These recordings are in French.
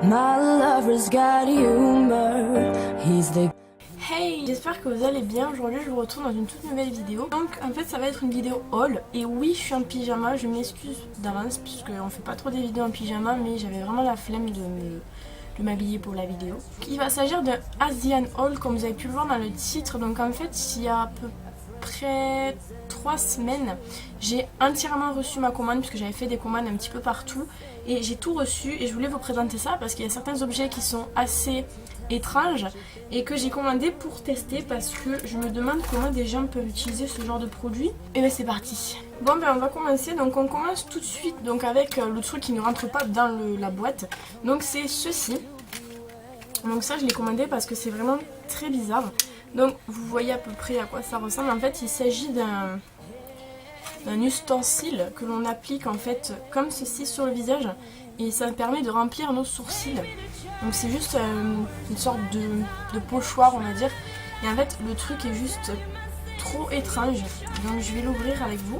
My lover's got humor. He's the... Hey, j'espère que vous allez bien. Aujourd'hui je vous retrouve dans une toute nouvelle vidéo. Donc en fait ça va être une vidéo haul. Et oui, je suis en pyjama, je m'excuse d'avance puisque on fait pas trop des vidéos en pyjama, mais j'avais vraiment la flemme de m'habiller pour la vidéo. Il va s'agir d'un Asian haul comme vous avez pu le voir dans le titre. Donc en fait il y a à peu près 3 semaines j'ai entièrement reçu ma commande puisque j'avais fait des commandes un petit peu partout et j'ai tout reçu et je voulais vous présenter ça parce qu'il y a certains objets qui sont assez étranges et que j'ai commandé pour tester parce que je me demande comment des gens peuvent utiliser ce genre de produit. Et ben c'est parti. Bon ben on va commencer, donc on commence tout de suite donc avec le truc qui ne rentre pas dans la boîte. Donc c'est ceci. Donc ça je l'ai commandé parce que c'est vraiment très bizarre. Donc vous voyez à peu près à quoi ça ressemble. En fait il s'agit d'un ustensile que l'on applique en fait comme ceci sur le visage et ça permet de remplir nos sourcils. Donc c'est juste une sorte de pochoir on va dire. Et en fait le truc est juste trop étrange. Donc je vais l'ouvrir avec vous.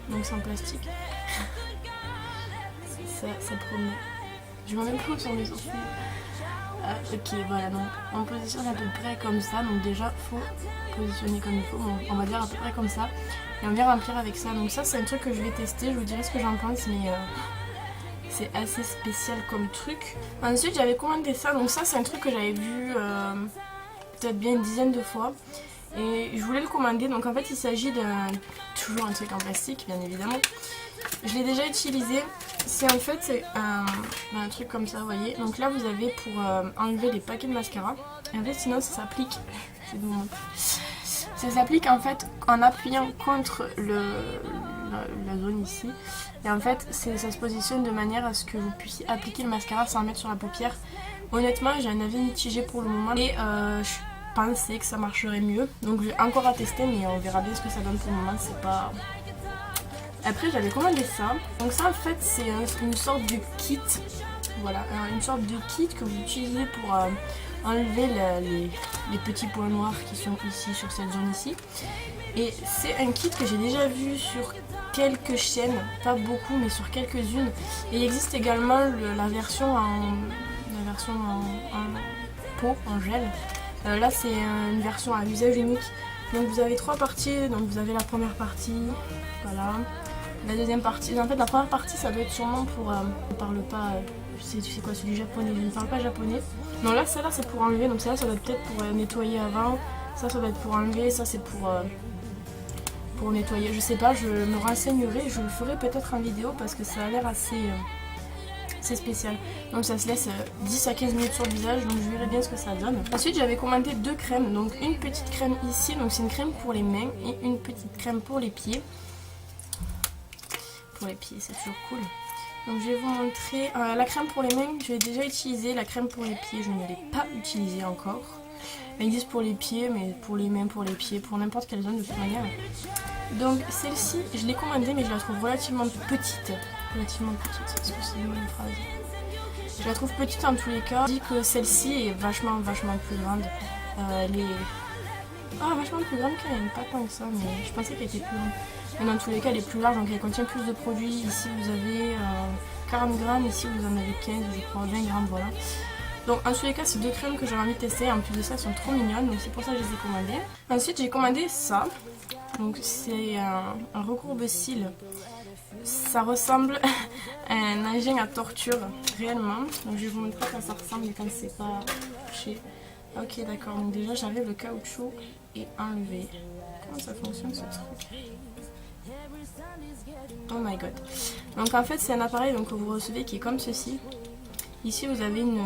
Donc c'est en plastique. ça promet. Je vois même plus où sont mes sourcils. Ok voilà, donc on positionne à peu près comme ça, donc déjà faut positionner comme il faut, bon, on va dire à peu près comme ça et on vient remplir avec ça. Donc ça c'est un truc que je vais tester, je vous dirai ce que j'en pense, mais c'est assez spécial comme truc. Ensuite j'avais commandé ça, donc ça c'est un truc que j'avais vu peut-être bien une dizaine de fois et je voulais le commander. Donc en fait il s'agit d'un, toujours un truc en plastique bien évidemment. Je l'ai déjà utilisé, c'est en fait un truc comme ça, vous voyez. Donc là vous avez pour enlever les paquets de mascara. Et en fait sinon ça s'applique, ça s'applique en fait en appuyant contre la zone ici. Et en fait ça se positionne de manière à ce que vous puissiez appliquer le mascara sans mettre sur la paupière. Honnêtement j'ai un avis mitigé pour le moment et je pensais que ça marcherait mieux. Donc j'ai encore à tester mais on verra bien ce que ça donne pour le moment, c'est pas... Après j'avais commandé ça, donc ça en fait c'est une sorte de kit, voilà, une sorte de kit que vous utilisez pour enlever les petits points noirs qui sont ici sur cette zone ici. Et c'est un kit que j'ai déjà vu sur quelques chaînes, pas beaucoup mais sur quelques-unes. Et il existe également la version en pot, en gel. Là c'est une version à usage unique. Donc vous avez 3 parties, donc vous avez la première partie, voilà. La deuxième partie, en fait la première partie ça doit être sûrement pour, on parle pas, tu sais quoi, c'est du japonais, je ne parle pas japonais. Non là celle-là c'est pour enlever, donc celle-là ça doit être peut-être pour nettoyer avant, ça doit être pour enlever, ça c'est pour nettoyer, je sais pas, je me renseignerai, je le ferai peut-être en vidéo parce que ça a l'air assez spécial. Donc ça se laisse 10 à 15 minutes sur le visage, donc je verrai bien ce que ça donne. Ensuite j'avais commandé 2 crèmes, donc une petite crème ici, donc c'est une crème pour les mains et une petite crème pour les pieds. Pour les pieds c'est toujours cool. Donc je vais vous montrer la crème pour les mains, je l'ai déjà utilisée. La crème pour les pieds je ne l'ai pas utilisée encore. Elle existe pour les pieds mais pour les mains, pour les pieds, pour n'importe quelle zone de toute manière. Donc celle-ci je l'ai commandée mais je la trouve relativement petite. Est-ce que c'est une bonne phrase? Je la trouve petite en tous les cas. Je dis que celle-ci est vachement plus grande. Elle est... vachement plus grande qu'elle, pas tant que ça, mais je pensais qu'elle était plus grande. Mais dans tous les cas elle est plus large, donc elle contient plus de produits. Ici vous avez 40 grammes, ici vous en avez 15, je crois 20 grammes, voilà. Donc en tous les cas c'est 2 crèmes que j'avais envie de tester, en plus de ça elles sont trop mignonnes, donc c'est pour ça que je les ai commandées. Ensuite j'ai commandé ça, donc c'est un recourbe-cils. Ça ressemble à un engin à torture réellement, donc je vais vous montrer à quoi ça ressemble mais quand c'est pas touché. Ok d'accord, donc déjà j'arrive, le caoutchouc est enlevé. Comment ça fonctionne ce truc? Oh my god. Donc en fait c'est un appareil donc, que vous recevez qui est comme ceci. Ici vous avez une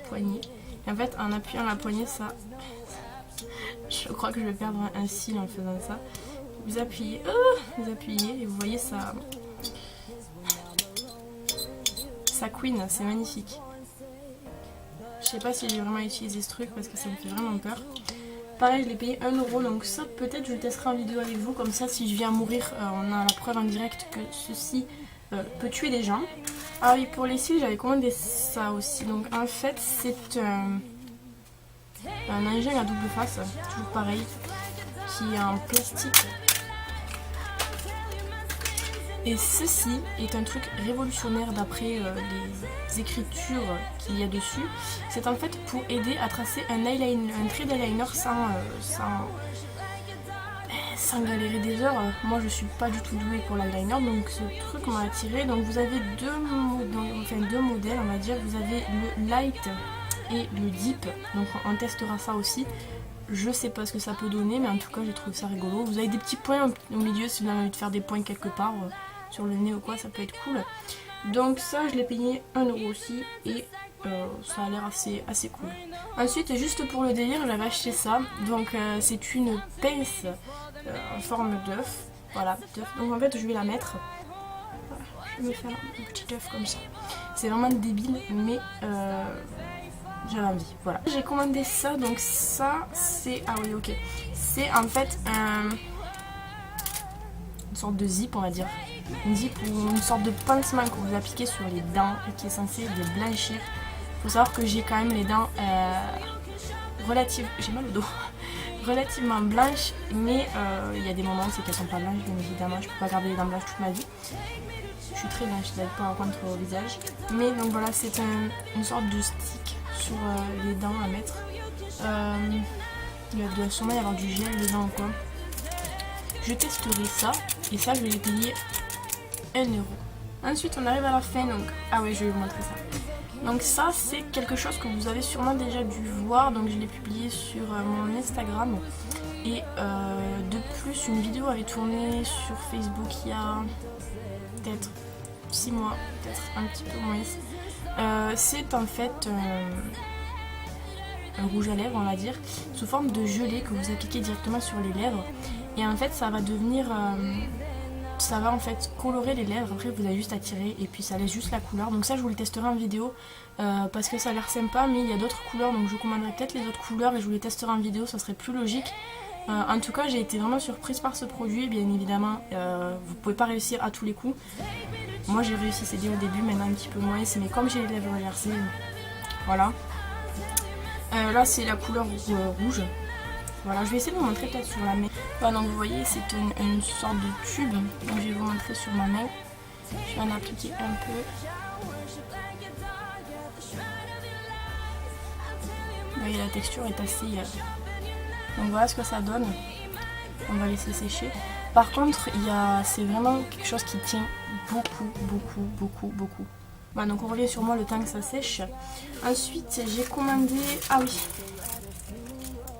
poignée. Et en fait en appuyant la poignée ça... Je crois que je vais perdre un cil en faisant ça. Vous appuyez et vous voyez ça couine, c'est magnifique. Je sais pas si j'ai vraiment utilisé ce truc parce que ça me fait vraiment peur. Pareil je l'ai payé 1 €, donc ça peut-être je le testerai en vidéo avec vous, comme ça si je viens mourir on a la preuve en direct que ceci peut tuer des gens. Ah oui, pour les cils j'avais commandé ça aussi, donc en fait c'est un engin à double face, toujours pareil, qui est en plastique. Et ceci est un truc révolutionnaire d'après les écritures qu'il y a dessus. C'est en fait pour aider à tracer un trait d'eyeliner sans galérer des heures. Moi je suis pas du tout douée pour l'eyeliner, donc ce truc m'a attiré. Donc vous avez deux modèles, on va dire. Vous avez le light et le deep, donc on testera ça aussi. Je sais pas ce que ça peut donner, mais en tout cas j'ai trouvé ça rigolo. Vous avez des petits points au milieu si vous avez envie de faire des points quelque part, sur le nez ou quoi, ça peut être cool. Donc ça je l'ai payé 1 € aussi, et ça a l'air assez cool. Ensuite, juste pour le délire, j'avais acheté ça. Donc c'est une pince en forme d'œuf. Voilà, d'œuf. Donc en fait je vais la mettre. Voilà, je vais me faire un petit œuf comme ça. C'est vraiment débile, mais j'avais envie, voilà. J'ai commandé ça, donc ça c'est... Ah oui, ok. C'est en fait une sorte de zip, on va dire. Une zip ou une sorte de pansement que vous appliquez sur les dents et qui est censé les blanchir. Faut savoir que j'ai quand même les dents j'ai mal au dos. Relativement blanches, mais il y a des moments c'est qu'elles sont pas blanches, bien évidemment. Je peux pas garder les dents blanches toute ma vie. Je suis très blanche, ça pas contre au visage. Mais donc voilà, c'est une sorte de stick sur les dents à mettre. Il doit sûrement y avoir du gel dedans ou quoi. Je testerai ça, et ça je vais les payer 1 €. Ensuite on arrive à la fin, donc ah ouais, je vais vous montrer ça. Donc ça c'est quelque chose que vous avez sûrement déjà dû voir, donc je l'ai publié sur mon Instagram. Et de plus une vidéo avait tourné sur Facebook il y a peut-être 6 mois, peut-être un petit peu moins. C'est en fait un rouge à lèvres, on va dire, sous forme de gelée que vous appliquez directement sur les lèvres. Et en fait ça va devenir... ça va en fait colorer les lèvres. Après vous avez juste à tirer et puis ça laisse juste la couleur. Donc ça je vous le testerai en vidéo parce que ça a l'air sympa, mais il y a d'autres couleurs, donc je commanderai peut-être les autres couleurs et je vous les testerai en vidéo, ça serait plus logique. En tout cas j'ai été vraiment surprise par ce produit. Bien évidemment vous pouvez pas réussir à tous les coups. Moi j'ai réussi, c'est bien au début, maintenant un petit peu moins, mais comme j'ai les lèvres inversées, voilà. Là c'est la couleur rouge. Voilà, je vais essayer de vous montrer peut-être sur la main. Voilà, donc vous voyez, c'est une sorte de tube. Donc je vais vous montrer sur ma main. Je vais en appliquer un peu. Vous voyez, la texture est assez... Donc voilà ce que ça donne. On va laisser sécher. Par contre, c'est vraiment quelque chose qui tient beaucoup. Voilà, donc on revient sur moi le temps que ça sèche. Ensuite, j'ai commandé... Ah oui,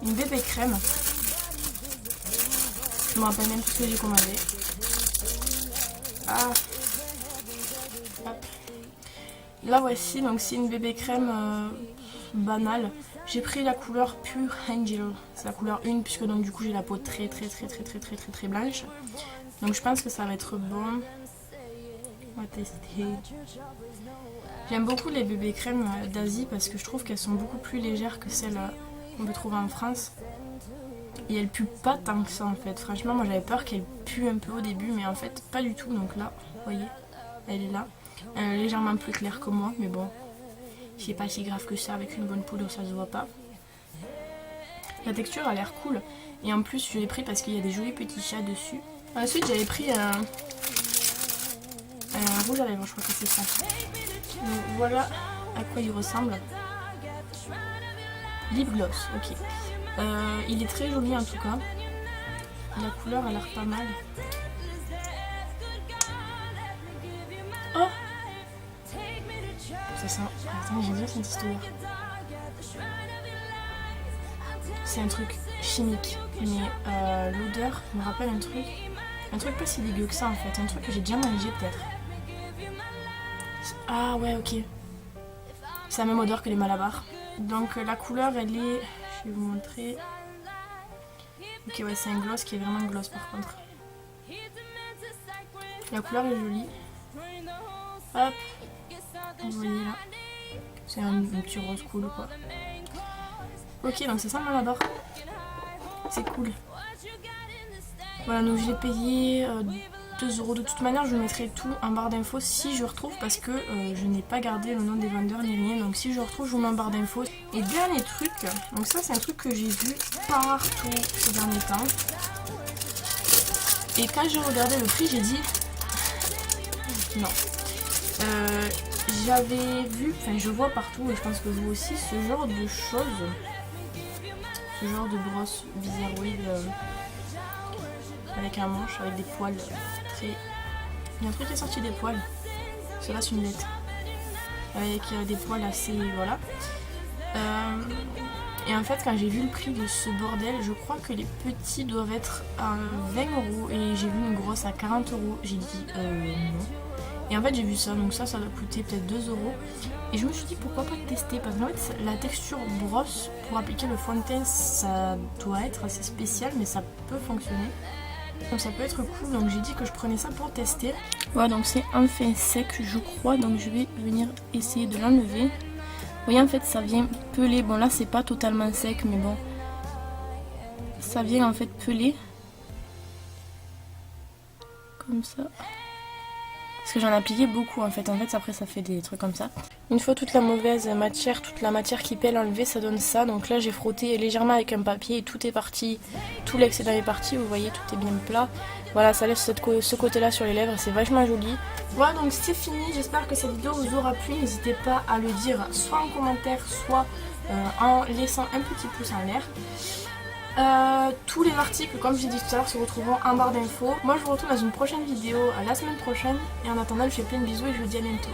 une bébé crème. Je me rappelle même tout ce que j'ai commandé. Ah. Hop. Là voici, donc c'est une bébé crème banale. J'ai pris la couleur Pure Angel. C'est la couleur 1 puisque donc du coup j'ai la peau très blanche. Donc je pense que ça va être bon. On va tester. J'aime beaucoup les bébés crèmes d'Asie parce que je trouve qu'elles sont beaucoup plus légères que celles qu'on peut trouver en France. Et elles puent pas tant que ça en fait. Franchement moi j'avais peur qu'elles puent un peu au début, mais en fait pas du tout. Donc là, vous voyez, elle est là. Légèrement plus claire que moi, mais bon, c'est pas si grave que ça, avec une bonne poudre ça se voit pas. La texture a l'air cool. Et en plus je l'ai pris parce qu'il y a des jolis petits chats dessus. Ensuite j'avais pris un rouge à lèvres, je crois que c'est ça. Donc voilà à quoi il ressemble. Lip gloss, ok. Il est très joli en tout cas. La couleur a l'air pas mal. Oh, ça sent... Attends, j'ai déjà senti cette odeur. C'est un truc chimique, mais l'odeur me rappelle un truc pas si dégueu que ça en fait, un truc que j'ai déjà mangé peut-être. Ah ouais, ok. C'est la même odeur que les Malabar. Donc la couleur elle est... Je vais vous montrer. Ok, ouais, c'est un gloss qui est vraiment gloss par contre. La couleur est jolie. Hop. Vous voyez là. C'est un petit rose cool quoi. Ok, donc c'est ça Malabar. C'est cool. Voilà, donc je l'ai payé 2 €. De toute manière, je mettrai tout en barre d'infos si je retrouve parce que je n'ai pas gardé le nom des vendeurs ni rien. Donc si je retrouve, je vous mets en barre d'infos. Et dernier truc, donc ça c'est un truc que j'ai vu partout ces derniers temps. Et quand j'ai regardé le prix, j'ai dit Non. J'avais vu, enfin je vois partout et je pense que vous aussi, ce genre de choses. Ce genre de brosse bizarroïde avec un manche, avec des poils très... Il y a un truc qui est sorti des poils. Cela c'est une lettre. Avec des poils assez... voilà. Et en fait quand j'ai vu le prix de ce bordel, je crois que les petits doivent être à 20 € et j'ai vu une grosse à 40 €. J'ai dit non. Et en fait j'ai vu ça, donc ça doit coûter peut-être 2 €. Et je me suis dit pourquoi pas tester, parce qu'en fait la texture brosse pour appliquer le fond de teint ça doit être assez spécial, mais ça peut fonctionner. Donc ça peut être cool, donc j'ai dit que je prenais ça pour tester. Voilà, donc c'est enfin sec je crois, donc je vais venir essayer de l'enlever. Vous voyez en fait ça vient peler, bon là c'est pas totalement sec mais bon. Ça vient en fait peler. Comme ça. Parce que j'en ai appliqué beaucoup en fait après ça fait des trucs comme ça. Une fois toute la mauvaise matière, toute la matière qui pèle enlevée, ça donne ça. Donc là j'ai frotté légèrement avec un papier et tout est parti, tout l'excédent est parti, vous voyez tout est bien plat. Voilà, ça laisse ce côté là sur les lèvres, c'est vachement joli. Voilà, donc c'est fini, j'espère que cette vidéo vous aura plu, n'hésitez pas à le dire soit en commentaire, soit en laissant un petit pouce en l'air. Tous les articles, comme j'ai dit tout à l'heure, se retrouveront en barre d'infos. Moi je vous retrouve dans une prochaine vidéo la semaine prochaine. Et en attendant, je vous fais plein de bisous et je vous dis à bientôt.